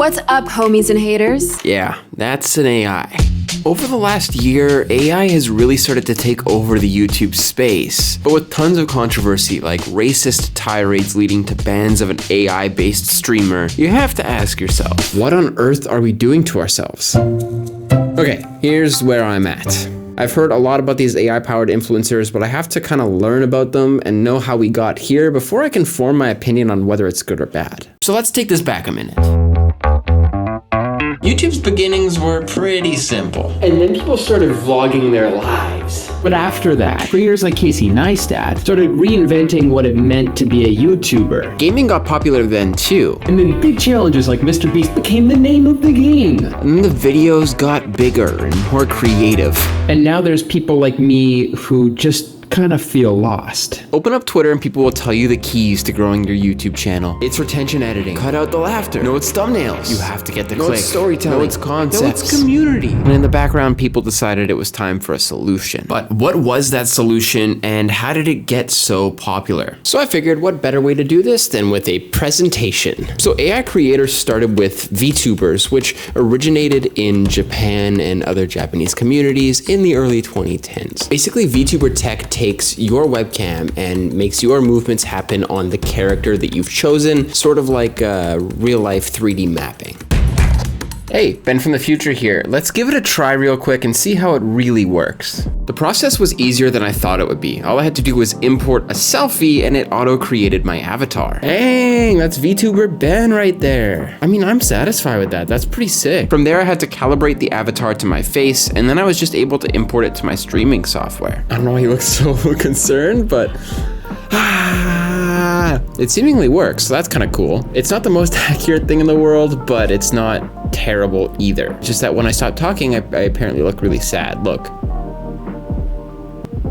What's up, homies and haters? Yeah, that's an AI. Over the last year, AI has really started to take over the YouTube space, but with tons of controversy like racist tirades leading to bans of an AI-based streamer, you have to ask yourself, what on earth are we doing to ourselves? Okay, here's where I'm at. I've heard a lot about these AI-powered influencers, but I have to kind of learn about them and know how we got here before I can form my opinion on whether it's good or bad. So let's take this back a minute. YouTube's beginnings were pretty simple. And then people started vlogging their lives. But after that, creators like Casey Neistat started reinventing what it meant to be a YouTuber. Gaming got popular then too. And then big challenges like Mr. Beast became the name of the game. And the videos got bigger and more creative. And now there's people like me who just kind of feel lost. Open up Twitter and people will tell you the keys to growing your YouTube channel. It's retention editing. Cut out the laughter. No, it's thumbnails. You have to get the click. No, it's storytelling. No, it's concepts. No, it's community. And in the background, people decided it was time for a solution. But what was that solution and how did it get so popular? So I figured what better way to do this than with a presentation. So AI creators started with VTubers, which originated in Japan and other Japanese communities in the early 2010s. Basically, VTuber tech takes your webcam and makes your movements happen on the character that you've chosen, sort of like real life 3D mapping. Hey, Ben from the future here. Let's give it a try real quick and see how it really works. The process was easier than I thought it would be. All I had to do was import a selfie and it auto-created my avatar. Dang, that's VTuber Ben right there. I mean, I'm satisfied with that. That's pretty sick. From there, I had to calibrate the avatar to my face, and then I was just able to import it to my streaming software. I don't know why he looks so concerned, but it seemingly works, so that's kind of cool. It's not the most accurate thing in the world, but it's not terrible either. Just that when I stop talking, I apparently look really sad. Look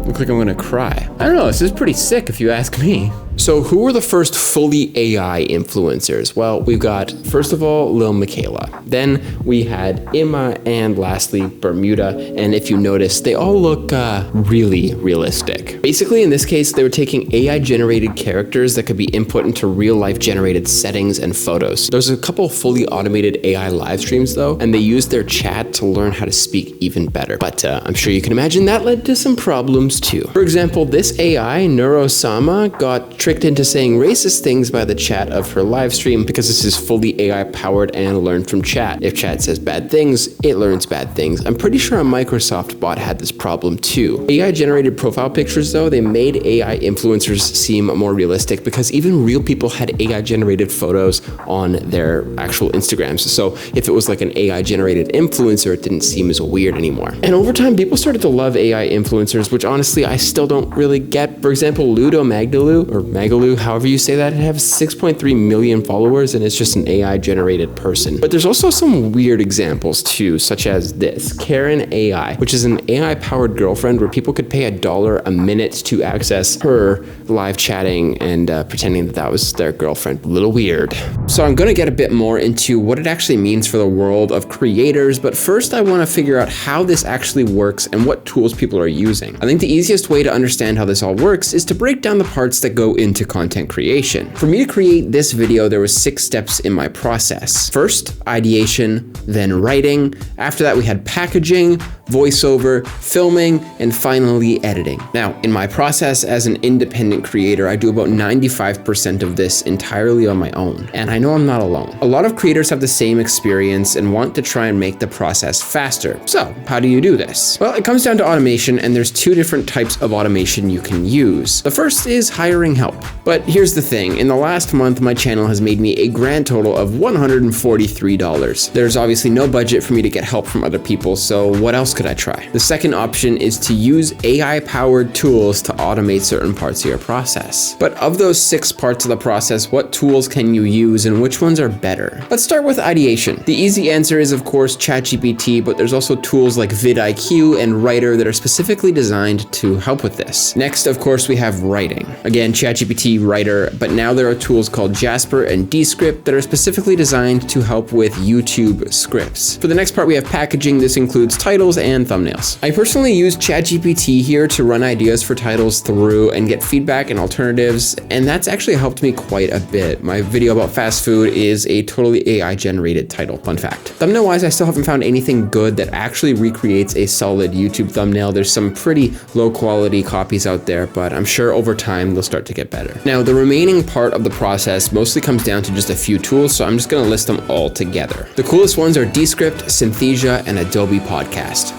like I'm gonna cry. I don't know, this is pretty sick if you ask me. So who were the first fully AI influencers? Well, we've got, first of all, Lil Miquela. Then we had Emma, and lastly, Bermuda. And if you notice, they all look really realistic. Basically, in this case, they were taking AI-generated characters that could be input into real-life generated settings and photos. There's a couple fully automated AI live streams though, and they used their chat to learn how to speak even better. But I'm sure you can imagine that led to some problems too. For example, this AI, Neurosama, got tricked into saying racist things by the chat of her live stream because this is fully AI powered and learned from chat. If chat says bad things, it learns bad things. I'm pretty sure a Microsoft bot had this problem too. AI generated profile pictures though, they made AI influencers seem more realistic because even real people had AI generated photos on their actual Instagrams. So if it was like an AI generated influencer, it didn't seem as weird anymore. And over time, people started to love AI influencers, which honestly, I still don't really get. For example, Ludo Magdaloo, or Magaloo, however you say that, it has 6.3 million followers and it's just an AI generated person. But there's also some weird examples too, such as this, Karen AI, which is an AI powered girlfriend where people could pay $1 a minute to access her live chatting and pretending that that was their girlfriend. A little weird. So I'm gonna get a bit more into what it actually means for the world of creators, but first I wanna figure out how this actually works and what tools people are using. I think the easiest way to understand how this all works is to break down the parts that go into content creation. For me to create this video, there was 6 steps in my process. First, ideation, then writing. After that, we had packaging, voiceover, filming, and finally editing. Now, in my process as an independent creator, I do about 95% of this entirely on my own. And I know I'm not alone. A lot of creators have the same experience and want to try and make the process faster. So, how do you do this? Well, it comes down to automation, and there's 2 different types of automation you can use. The first is hiring help. But here's the thing, in the last month, my channel has made me a grand total of $143. There's obviously no budget for me to get help from other people, so what else could I try? The second option is to use AI-powered tools to automate certain parts of your process. But of those 6 parts of the process, what tools can you use and which ones are better? Let's start with ideation. The easy answer is, of course, ChatGPT, but there's also tools like vidIQ and Writer that are specifically designed to help with this. Next, of course, we have writing. Again, ChatGPT, Writer, but now there are tools called Jasper and Descript that are specifically designed to help with YouTube scripts. For the next part, we have packaging. This includes titles and thumbnails. I personally use ChatGPT here to run ideas for titles through and get feedback and alternatives, and that's actually helped me quite a bit. My video about fast food is a totally AI generated title, fun fact. Thumbnail wise, I still haven't found anything good that actually recreates a solid YouTube thumbnail. There's some pretty low quality copies out there, but I'm sure over time they'll start to get better. Now, the remaining part of the process mostly comes down to just a few tools, so I'm just gonna list them all together. The coolest ones are Descript, Synthesia, and Adobe Podcast.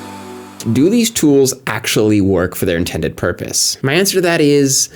Do these tools actually work for their intended purpose? My answer to that is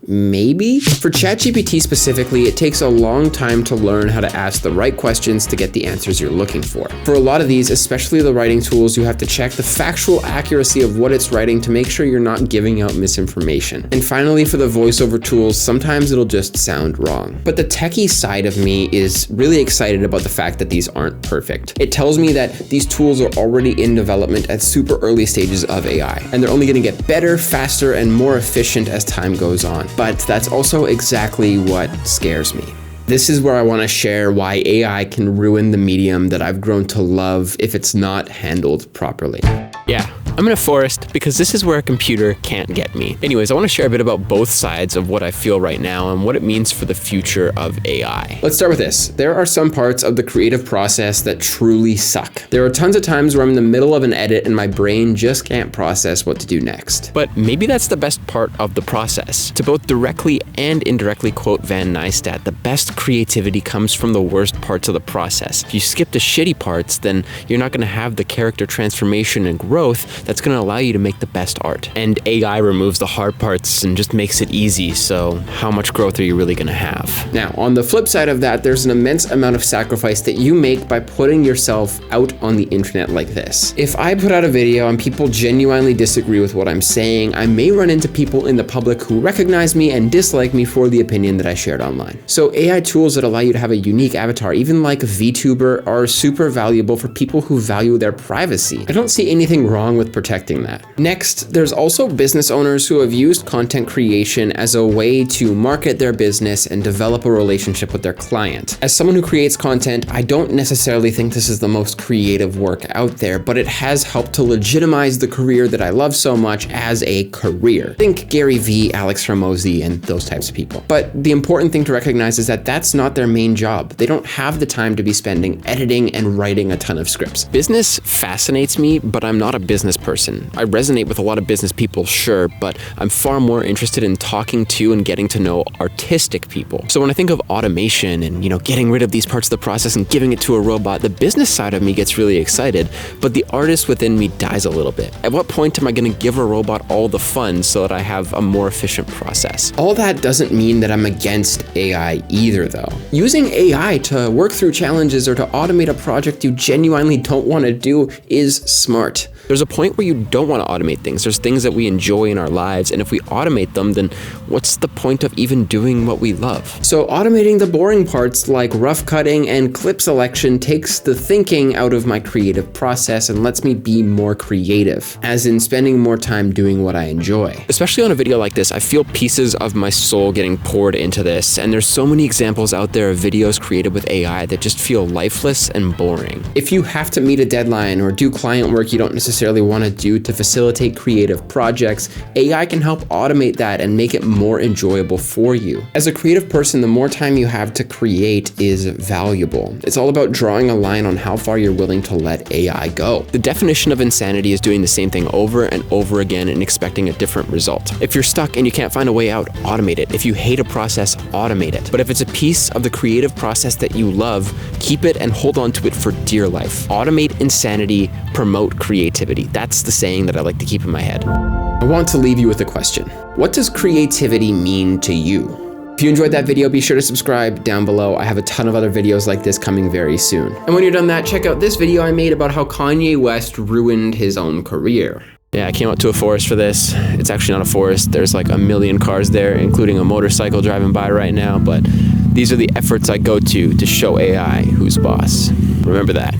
maybe. For ChatGPT specifically, it takes a long time to learn how to ask the right questions to get the answers you're looking for. For a lot of these, especially the writing tools, you have to check the factual accuracy of what it's writing to make sure you're not giving out misinformation. And finally, for the voiceover tools, sometimes it'll just sound wrong. But the techie side of me is really excited about the fact that these aren't perfect. It tells me that these tools are already in development at super early stages of AI, and they're only gonna get better, faster, and more efficient as time goes on. But that's also exactly what scares me. This is where I want to share why AI can ruin the medium that I've grown to love if it's not handled properly. Yeah, I'm in a forest because this is where a computer can't get me. Anyways, I want to share a bit about both sides of what I feel right now and what it means for the future of AI. Let's start with this. There are some parts of the creative process that truly suck. There are tons of times where I'm in the middle of an edit and my brain just can't process what to do next. But maybe that's the best part of the process. To both directly and indirectly quote Van Neistat, the best creativity comes from the worst parts of the process. If you skip the shitty parts, then you're not going to have the character transformation and growth that's going to allow you to make the best art. And AI removes the hard parts and just makes it easy, so how much growth are you really going to have? Now, on the flip side of that, there's an immense amount of sacrifice that you make by putting yourself out on the internet like this. If I put out a video and people genuinely disagree with what I'm saying, I may run into people in the public who recognize me and dislike me for the opinion that I shared online. So AI tools that allow you to have a unique avatar, even like VTuber, are super valuable for people who value their privacy. I don't see anything wrong with protecting that. Next, there's also business owners who have used content creation as a way to market their business and develop a relationship with their client. As someone who creates content, I don't necessarily think this is the most creative work out there, but it has helped to legitimize the career that I love so much as a career. Think Gary Vee, Alex Hormozi, and those types of people. But the important thing to recognize is that that's not their main job. They don't have the time to be spending editing and writing a ton of scripts. Business fascinates me, but I'm not a business person. I resonate with a lot of business people, sure, but I'm far more interested in talking to and getting to know artistic people. So when I think of automation and, getting rid of these parts of the process and giving it to a robot, the business side of me gets really excited, but the artist within me dies a little bit. At what point am I going to give a robot all the fun so that I have a more efficient process? All that doesn't mean that I'm against AI either, though. Using AI to work through challenges or to automate a project you genuinely don't want to do is smart. There's a point where you don't want to automate things. There's things that we enjoy in our lives, and if we automate them, then what's the point of even doing what we love? So automating the boring parts like rough cutting and clip selection takes the thinking out of my creative process and lets me be more creative, as in spending more time doing what I enjoy. Especially on a video like this, I feel pieces of my soul getting poured into this, and there's so many examples out there of videos created with AI that just feel lifeless and boring. If you have to meet a deadline or do client work you don't necessarily want to do to facilitate creative projects, AI can help automate that and make it more enjoyable for you. As a creative person, the more time you have to create is valuable. It's all about drawing a line on how far you're willing to let AI go. The definition of insanity is doing the same thing over and over again and expecting a different result. If you're stuck and you can't find a way out, automate it. If you hate a process, automate it. But if it's a piece of the creative process that you love, keep it and hold on to it for dear life. Automate insanity, promote creativity. That's the saying that I like to keep in my head. I want to leave you with a question. What does creativity mean to you? If you enjoyed that video, be sure to subscribe down below. I have a ton of other videos like this coming very soon. And when you're done that, check out this video I made about how Kanye West ruined his own career. Yeah, I came out to a forest for this. It's actually not a forest. There's like a million cars there, including a motorcycle driving by right now, but these are the efforts I go to show AI who's boss. Remember that.